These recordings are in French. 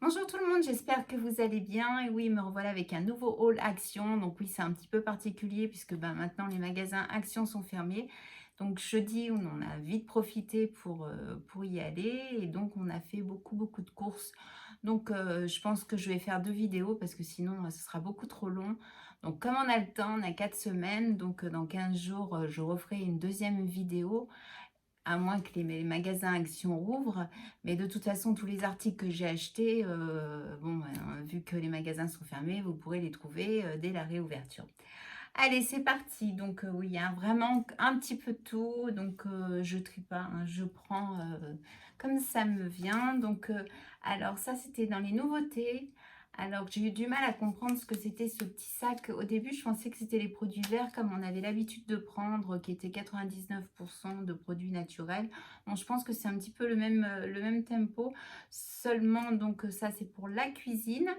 Bonjour tout le monde, j'espère que vous allez bien. Et oui, me revoilà avec un nouveau haul Action. Donc oui, c'est un petit peu particulier puisque maintenant les magasins Action sont fermés. Donc jeudi, on en a vite profité pour y aller. Et donc on a fait beaucoup de courses. Donc je pense que je vais faire 2 vidéos parce que sinon ce sera beaucoup trop long. Donc comme on a le temps, on a 4 semaines. Donc dans 15 jours, je referai une deuxième vidéo à moins que les magasins Action rouvrent. Mais de toute façon, tous les articles que j'ai achetés, vu que les magasins sont fermés, vous pourrez les trouver dès la réouverture. Allez, c'est parti. Donc oui, il y a vraiment un petit peu de tout. Donc je trie pas, hein, je prends comme ça me vient. Donc alors ça, c'était dans les nouveautés. Alors j'ai eu du mal à comprendre ce que c'était ce petit sac. Au début, je pensais que c'était les produits verts comme on avait l'habitude de prendre, qui étaient 99% de produits naturels. Bon, je pense que c'est un petit peu le même tempo. Seulement, donc ça, c'est pour la cuisine.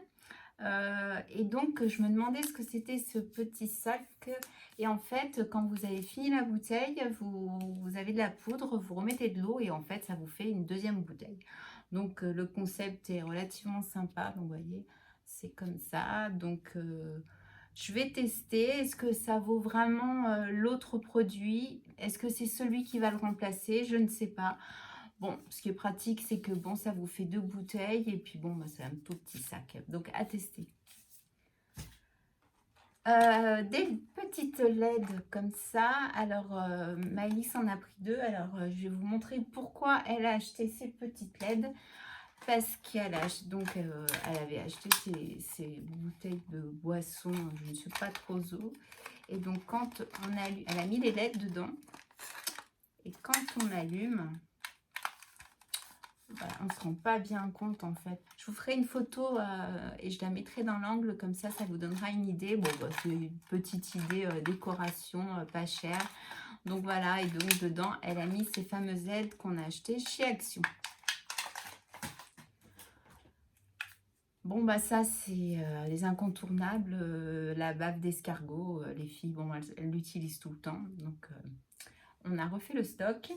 Et donc, je me demandais ce que c'était ce petit sac. Et en fait, quand vous avez fini la bouteille, vous avez de la poudre, vous remettez de l'eau et en fait, ça vous fait une deuxième bouteille. Donc, le concept est relativement sympa. Donc, vous voyez, c'est comme ça. Donc, je vais tester. Est-ce que ça vaut vraiment l'autre produit? Est-ce que c'est celui qui va le remplacer? Je ne sais pas. Bon, ce qui est pratique, c'est que bon, ça vous fait 2 bouteilles et puis bon, c'est un tout petit sac. Donc, à tester. Des petites LED comme ça. Alors, Maëlys en a pris 2. Alors, je vais vous montrer pourquoi elle a acheté ces petites LED. Parce qu'elle a donc elle avait acheté ces bouteilles de boisson, je ne suis pas trop eau. Et donc, quand elle a mis les LED dedans. Et quand on allume, voilà, on ne se rend pas bien compte en fait. Je vous ferai une photo et je la mettrai dans l'angle, comme ça vous donnera une idée. Bon, c'est une petite idée décoration, pas chère. Donc voilà, et donc dedans, elle a mis ces fameuses aides qu'on a achetées chez Action. Bon, ça, c'est les incontournables. La bave d'escargot, les filles, bon, elles l'utilisent tout le temps. Donc, on a refait le stock.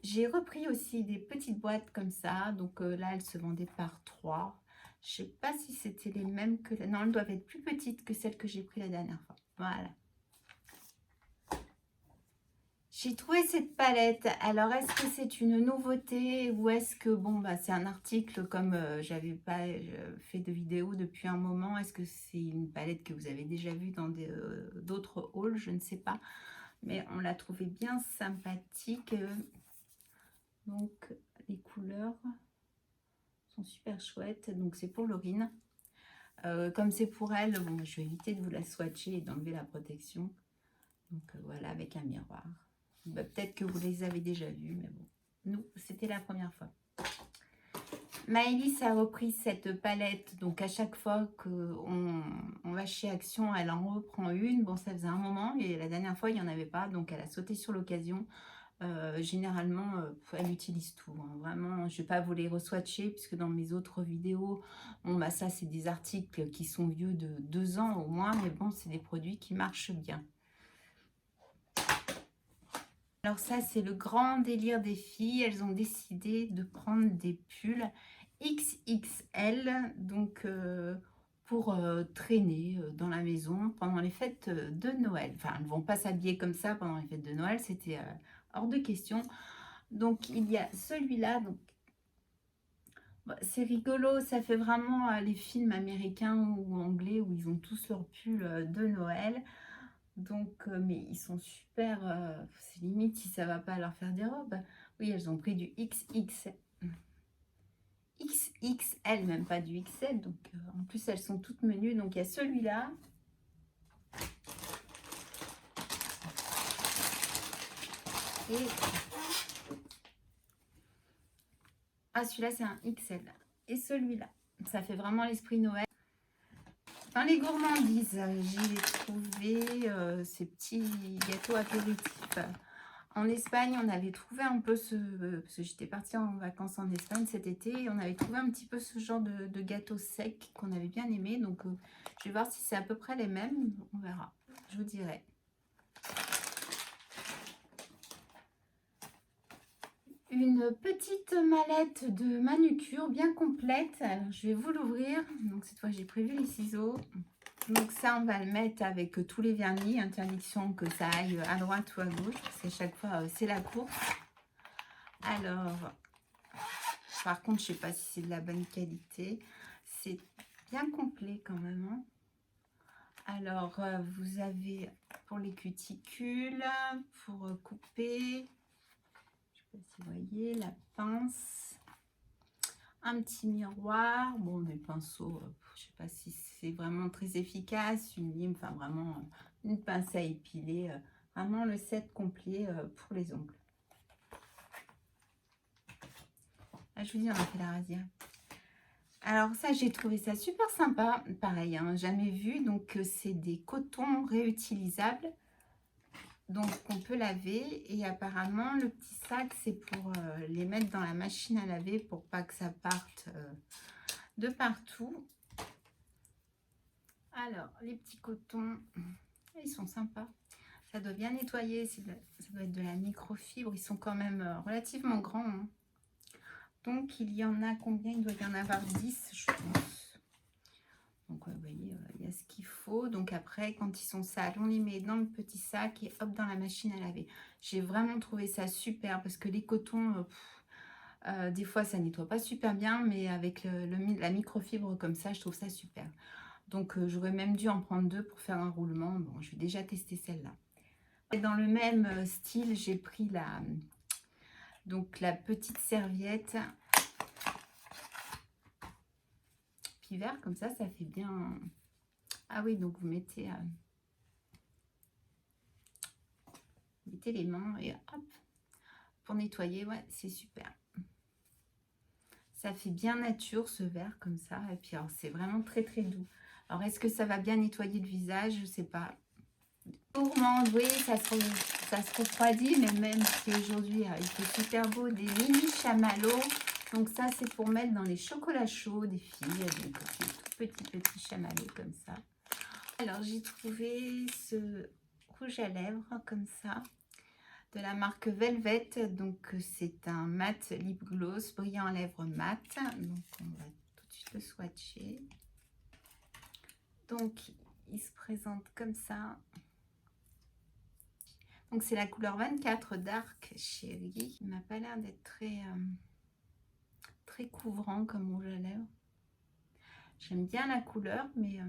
J'ai repris aussi des petites boîtes comme ça. Donc là, elles se vendaient par 3. Je sais pas si c'était les mêmes que... Non, elles doivent être plus petites que celles que j'ai pris la dernière fois. Voilà. J'ai trouvé cette palette. Alors, est-ce que c'est une nouveauté ou est-ce que, c'est un article comme j'avais pas fait de vidéo depuis un moment. Est-ce que c'est une palette que vous avez déjà vue dans d'autres hauls? Je ne sais pas. Mais on l'a trouvée bien sympathique. Donc, les couleurs sont super chouettes. Donc, c'est pour Laurine. Comme c'est pour elle, bon, je vais éviter de vous la swatcher et d'enlever la protection. Donc, voilà, avec un miroir. Peut-être que vous les avez déjà vus, mais bon. Nous, c'était la première fois. Maëlys a repris cette palette. Donc, à chaque fois qu'on va chez Action, elle en reprend une. Bon, ça faisait un moment. Et la dernière fois, il n'y en avait pas. Donc, elle a sauté sur l'occasion. Généralement, elle utilise tout, hein. Vraiment, je ne vais pas vous les re-swatcher puisque dans mes autres vidéos, ça c'est des articles qui sont vieux de 2 ans au moins, mais bon, c'est des produits qui marchent bien. Alors ça, c'est le grand délire des filles. Elles ont décidé de prendre des pulls XXL, donc pour traîner dans la maison pendant les fêtes de Noël. Enfin, elles ne vont pas s'habiller comme ça pendant les fêtes de Noël, c'était hors de question. Donc, il y a celui-là. Donc, c'est rigolo, ça fait vraiment les films américains ou anglais où ils ont tous leurs pulls de Noël. Donc, mais ils sont super, c'est limite si ça va pas leur faire des robes. Oui, elles ont pris du XXL, même pas du XL. Donc, en plus, elles sont toutes menues. Donc, il y a celui-là. Et... ah, celui-là, c'est un XL. Et celui-là. Ça fait vraiment l'esprit Noël. Dans les gourmandises, j'ai trouvé ces petits gâteaux apéritifs. En Espagne, on avait trouvé un peu parce que j'étais partie en vacances en Espagne cet été, et on avait trouvé un petit peu ce genre de gâteau sec qu'on avait bien aimé. Donc, je vais voir si c'est à peu près les mêmes. On verra, je vous dirai. Une petite mallette de manucure bien complète. Alors, je vais vous l'ouvrir. Donc cette fois j'ai prévu les ciseaux. Donc ça on va le mettre avec tous les vernis. Interdiction que ça aille à droite ou à gauche, parce qu'à chaque fois c'est la course. Alors, par contre je sais pas si c'est de la bonne qualité. C'est bien complet quand même, hein. Alors vous avez pour les cuticules, pour couper, je sais pas si vous voyez, la pince, un petit miroir, bon des pinceaux, je sais pas si c'est vraiment très efficace, une lime, enfin vraiment une pince à épiler, vraiment le set complet pour les ongles. Là, je vous dis, on a fait la rasière. Alors ça, j'ai trouvé ça super sympa, pareil, hein, jamais vu. Donc c'est des cotons réutilisables, donc on peut laver, et apparemment le petit sac c'est pour les mettre dans la machine à laver pour pas que ça parte de partout. Alors les petits cotons, ils sont sympas, ça doit bien nettoyer, ça doit être de la microfibre, ils sont quand même relativement grands, hein. Donc il y en a combien? Il doit y en avoir 10 je pense. Donc vous voyez, il y a ce qu'il faut. Donc après, quand ils sont sales, on les met dans le petit sac et hop, dans la machine à laver. J'ai vraiment trouvé ça super parce que les cotons, des fois ça nettoie pas super bien, mais avec la microfibre comme ça, je trouve ça super. Donc j'aurais même dû en prendre 2 pour faire un roulement. Bon, je vais déjà tester celle-là. Dans le même style, j'ai pris donc la petite serviette vert, comme ça fait bien. Ah oui, donc vous mettez les mains et hop, pour nettoyer. Ouais, c'est super, ça fait bien nature ce vert comme ça. Et puis alors c'est vraiment très très doux. Alors est-ce que ça va bien nettoyer le visage? Je sais pas. Gourmande, oui, ça se refroidit, mais même si aujourd'hui il fait super beau, des mini chamallows. Donc ça c'est pour mettre dans les chocolats chauds des filles. Donc c'est tout petit chamallow comme ça. Alors j'ai trouvé ce rouge à lèvres comme ça de la marque Velvet. Donc c'est un mat lip gloss brillant à lèvres mat. Donc on va tout de suite le swatcher. Donc il se présente comme ça. Donc c'est la couleur 24 Dark Cherry. Il m'a pas l'air d'être très couvrant comme rouge à lèvres. J'aime bien la couleur, mais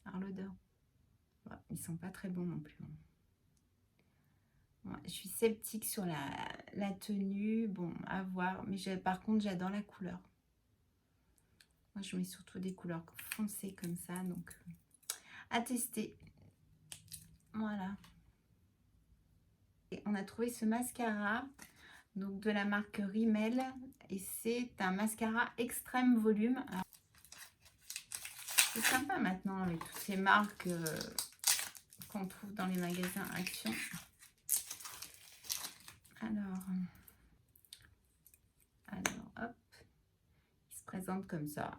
alors l'odeur, ouais, ils sont pas très bons non plus. Ouais, je suis sceptique sur la tenue, bon, à voir, mais par contre j'adore la couleur. Moi je mets surtout des couleurs foncées comme ça, donc à tester. Voilà. Et on a trouvé ce mascara, donc de la marque Rimmel, et c'est un mascara extrême volume. C'est sympa maintenant avec toutes ces marques qu'on trouve dans les magasins Action. Alors hop, il se présente comme ça.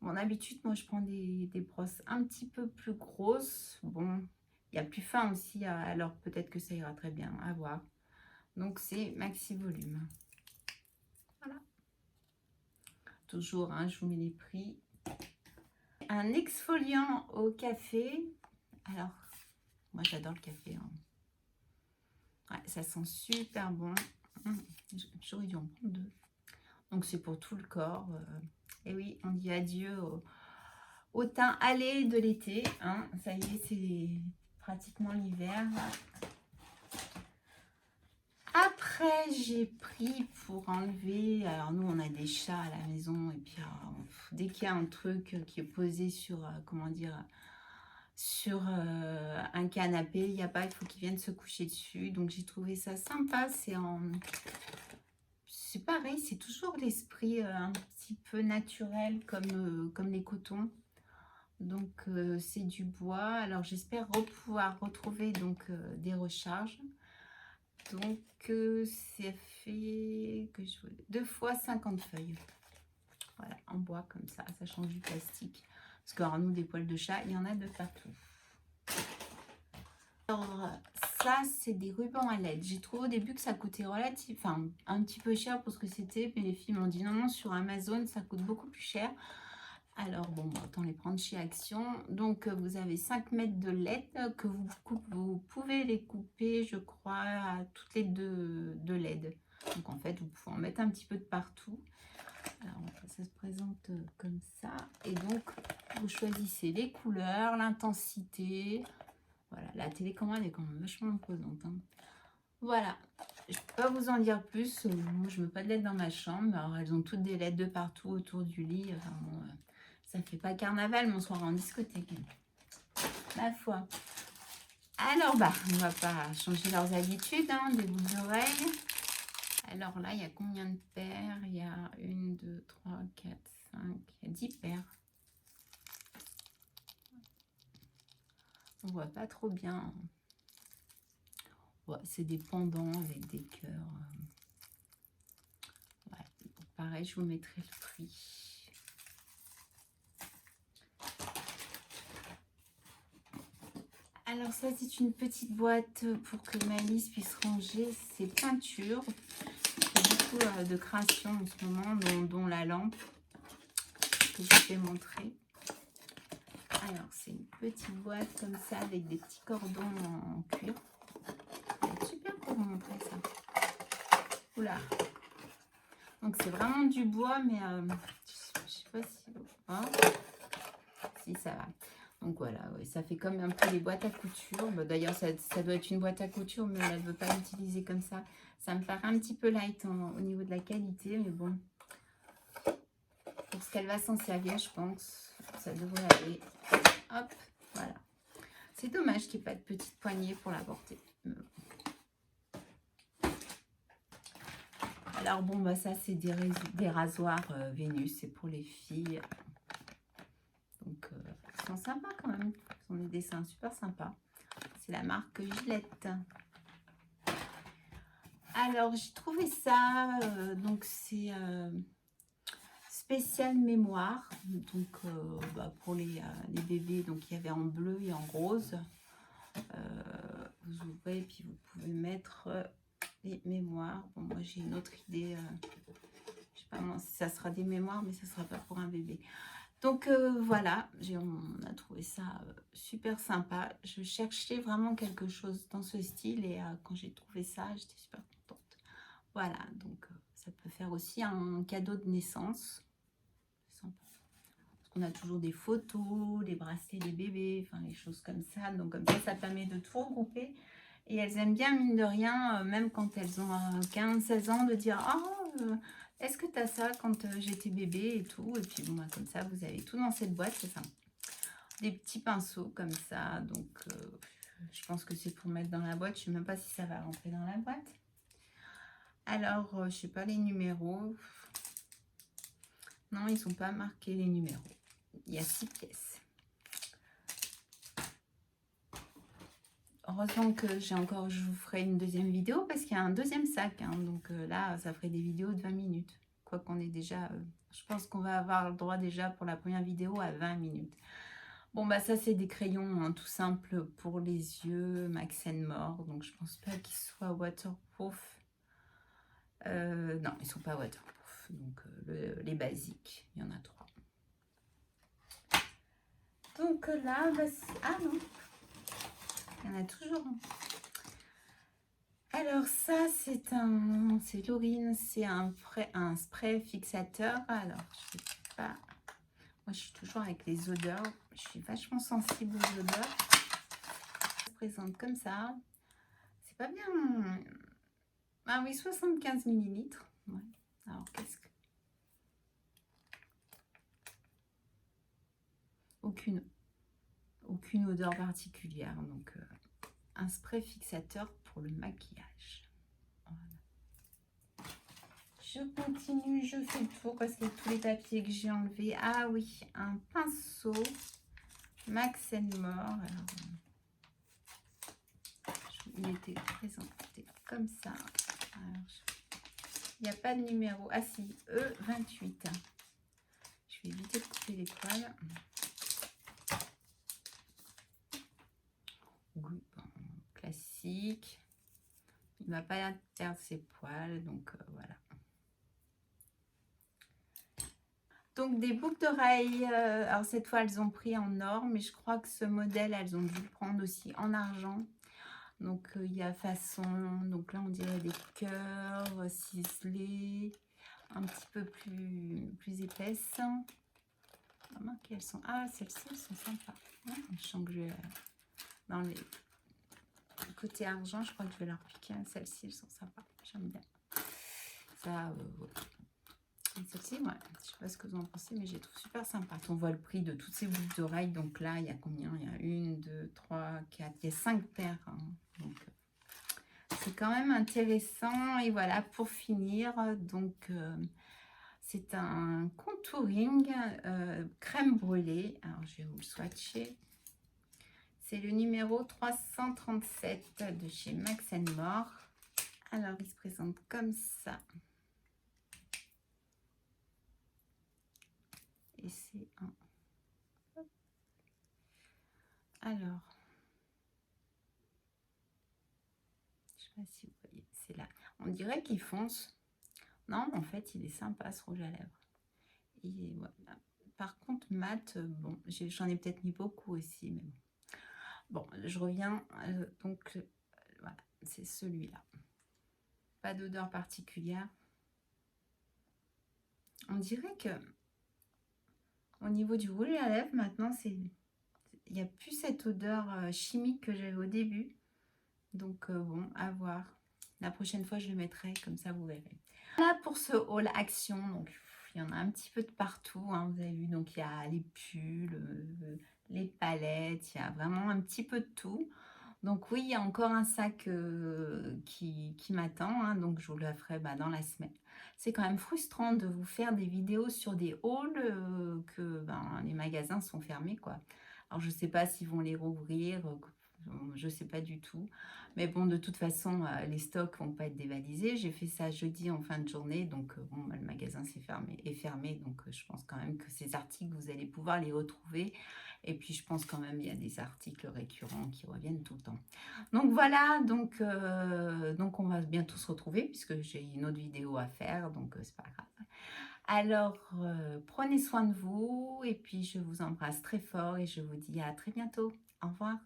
Bon, d'habitude, moi, je prends des brosses un petit peu plus grosses. Bon, il y a plus fin aussi, alors peut-être que ça ira très bien, à voir. Donc, c'est maxi volume. Voilà. Toujours, hein, je vous mets les prix. Un exfoliant au café. Alors, moi, j'adore le café, hein. Ouais, ça sent super bon. J'aurais dû en prendre 2. Donc, c'est pour tout le corps. Et oui, on dit adieu au teint allé de l'été, hein. Ça y est, c'est pratiquement l'hiver. Après, j'ai pris pour enlever, alors nous on a des chats à la maison, et puis dès qu'il y a un truc qui est posé sur, comment dire, sur un canapé, il n'y a pas, il faut qu'ils viennent se coucher dessus. Donc j'ai trouvé ça sympa, c'est pareil, c'est toujours l'esprit un petit peu naturel comme les cotons. Donc c'est du bois. Alors j'espère pouvoir retrouver donc des recharges. Donc ça fait que 2 fois 50 feuilles. Voilà, en bois comme ça change du plastique. Parce que nous, des poils de chat, il y en a de partout. Alors ça, c'est des rubans à LED. J'ai trouvé au début que ça coûtait enfin, un petit peu cher pour ce que c'était. Mais les filles m'ont dit non, non, sur Amazon, ça coûte beaucoup plus cher. Alors, bon, autant les prendre chez Action. Donc, vous avez 5 mètres de LED que vous pouvez les couper, je crois, à toutes les deux de LED. Donc, en fait, vous pouvez en mettre un petit peu de partout. Alors, ça se présente comme ça. Et donc, vous choisissez les couleurs, l'intensité. Voilà, la télécommande est quand même vachement imposante. Hein. Voilà, je ne peux pas vous en dire plus. Moi, je ne mets pas de LED dans ma chambre. Alors, elles ont toutes des LED de partout autour du lit. Enfin, bon, ça ne fait pas carnaval, mais on soir en discothèque. Ma foi. Alors, bah, on ne va pas changer leurs habitudes, hein, des boucles d'oreilles. Alors là, il y a combien de paires? Il y a 1, 2, 3, 4, 5, il y a 10 paires. On voit pas trop bien. Ouais, c'est des pendants avec des cœurs. Ouais. Pareil, je vous mettrai le prix. Alors ça, c'est une petite boîte pour que Maëlys puisse ranger ses peintures. Il y a beaucoup de créations en ce moment, dont la lampe que je vais montrer. Alors, c'est une petite boîte comme ça avec des petits cordons en cuir. Ça va être super pour vous montrer ça. Oula. Donc, c'est vraiment du bois, mais je sais pas si... Hein, si, ça va. Donc, voilà, ouais, ça fait comme un peu les boîtes à couture. Bon, d'ailleurs, ça doit être une boîte à couture, mais elle ne veut pas l'utiliser comme ça. Ça me paraît un petit peu light au niveau de la qualité, mais bon. Pour ce qu'elle va s'en servir, je pense, ça devrait aller. Hop, voilà. C'est dommage qu'il n'y ait pas de petite poignée pour la porter. Alors bon, bah ça c'est des rasoirs Vénus, c'est pour les filles. Donc ils sont sympas quand même. Ils sont des dessins super sympas. C'est la marque Gillette. Alors j'ai trouvé ça, donc c'est spécial mémoire. Donc pour les bébés, donc il y avait en bleu et en rose. Vous ouvrez et puis vous pouvez mettre les mémoires. Bon, moi j'ai une autre idée. Je sais pas si ça sera des mémoires, mais ça sera pas pour un bébé. Donc voilà, on a trouvé ça super sympa. Je cherchais vraiment quelque chose dans ce style et quand j'ai trouvé ça, j'étais super contente. Voilà, donc ça peut faire aussi un cadeau de naissance. On a toujours des photos, des bracelets des bébés, enfin les choses comme ça. Donc comme ça permet de tout regrouper. Et elles aiment bien, mine de rien, même quand elles ont 15-16 ans, de dire « Oh, est-ce que tu as ça quand j'étais bébé ?» et tout. Et puis bon, bah, comme ça, vous avez tout dans cette boîte, c'est sympa. Des petits pinceaux comme ça. Donc je pense que c'est pour mettre dans la boîte. Je ne sais même pas si ça va rentrer dans la boîte. Alors, je ne sais pas les numéros. Non, ils ne sont pas marqués les numéros. Il y a 6 pièces. Heureusement que je vous ferai une deuxième vidéo parce qu'il y a un deuxième sac. Hein, donc là, ça ferait des vidéos de 20 minutes. Quoi qu'on est déjà... je pense qu'on va avoir le droit déjà pour la première vidéo à 20 minutes. Bon, bah ça, c'est des crayons hein, tout simples pour les yeux, Max More. Donc, je pense pas qu'ils soient waterproof. Non, ils sont pas waterproof. Donc, les basiques, il y en a 3. Donc là, bah, ah non, il y en a toujours un. Alors ça, c'est Laurine, c'est un spray fixateur. Alors, je sais pas, moi je suis toujours avec les odeurs, je suis vachement sensible aux odeurs. Ça se présente comme ça, c'est pas bien. Ah oui, 75 ml. Ouais. Alors, qu'est-ce que... Aucune odeur particulière. Donc, un spray fixateur pour le maquillage. Voilà. Je continue, je fais le tour parce que tous les papiers que j'ai enlevés. Ah oui, un pinceau Max More. Alors, il était présenté comme ça. Alors, il n'y a pas de numéro. Ah si, E28. Je vais éviter de couper les poils. Oui, bon, classique. sympathique. Il ne va pas perdre ses poils, donc voilà. Donc des boucles d'oreilles, alors cette fois elles ont pris en or, mais je crois que ce modèle, elles ont dû le prendre aussi en argent. Donc il y a façon, donc là on dirait des cœurs ciselés, un petit peu plus épaisses. Remarquez, elles sont... Ah, celles-ci, elles sont sympas. Ouais, je sens que je vais... Dans les côté argent, je crois que je vais leur piquer. Celles-ci, elles sont sympas. J'aime bien. Ça, ouais. Celle-ci, ouais, je sais pas ce que vous en pensez, mais je les trouve super sympa. On voit le prix de toutes ces boucles d'oreilles. Donc là, il y a combien? Il y a 1, 2, 3, 4, il y a 5 paires. Hein. Donc, c'est quand même intéressant. Et voilà, pour finir, donc, c'est un contouring crème brûlée. Alors, je vais vous le swatcher. C'est le numéro 337 de chez Max More. Alors, il se présente comme ça. Et c'est un... Alors, je sais pas si vous voyez, c'est là. On dirait qu'il fonce. Non, en fait, il est sympa ce rouge à lèvres. Et voilà. Par contre, mat, bon, j'en ai peut-être mis beaucoup aussi, mais bon. Bon, je reviens. Donc, voilà, c'est celui-là. Pas d'odeur particulière. On dirait que au niveau du rouge à lèvres, maintenant, il n'y a plus cette odeur chimique que j'avais au début. Donc, bon, à voir. La prochaine fois, je le mettrai, comme ça, vous verrez. Voilà pour ce haul action. Donc, il y en a un petit peu de partout. Hein, vous avez vu, donc il y a les pulls, les palettes, il y a vraiment un petit peu de tout. Donc oui, il y a encore un sac qui m'attend, hein, donc je vous le ferai dans la semaine. C'est quand même frustrant de vous faire des vidéos sur des hauls que les magasins sont fermés, quoi. Alors je ne sais pas s'ils vont les rouvrir, je ne sais pas du tout. Mais bon, de toute façon, les stocks vont pas être dévalisés. J'ai fait ça jeudi en fin de journée, donc bon, le magasin est fermé, donc je pense quand même que ces articles, vous allez pouvoir les retrouver. Et puis, je pense quand même il y a des articles récurrents qui reviennent tout le temps. Donc, voilà. Donc on va bientôt se retrouver puisque j'ai une autre vidéo à faire. Donc, c'est pas grave. Alors, prenez soin de vous. Et puis, je vous embrasse très fort et je vous dis à très bientôt. Au revoir.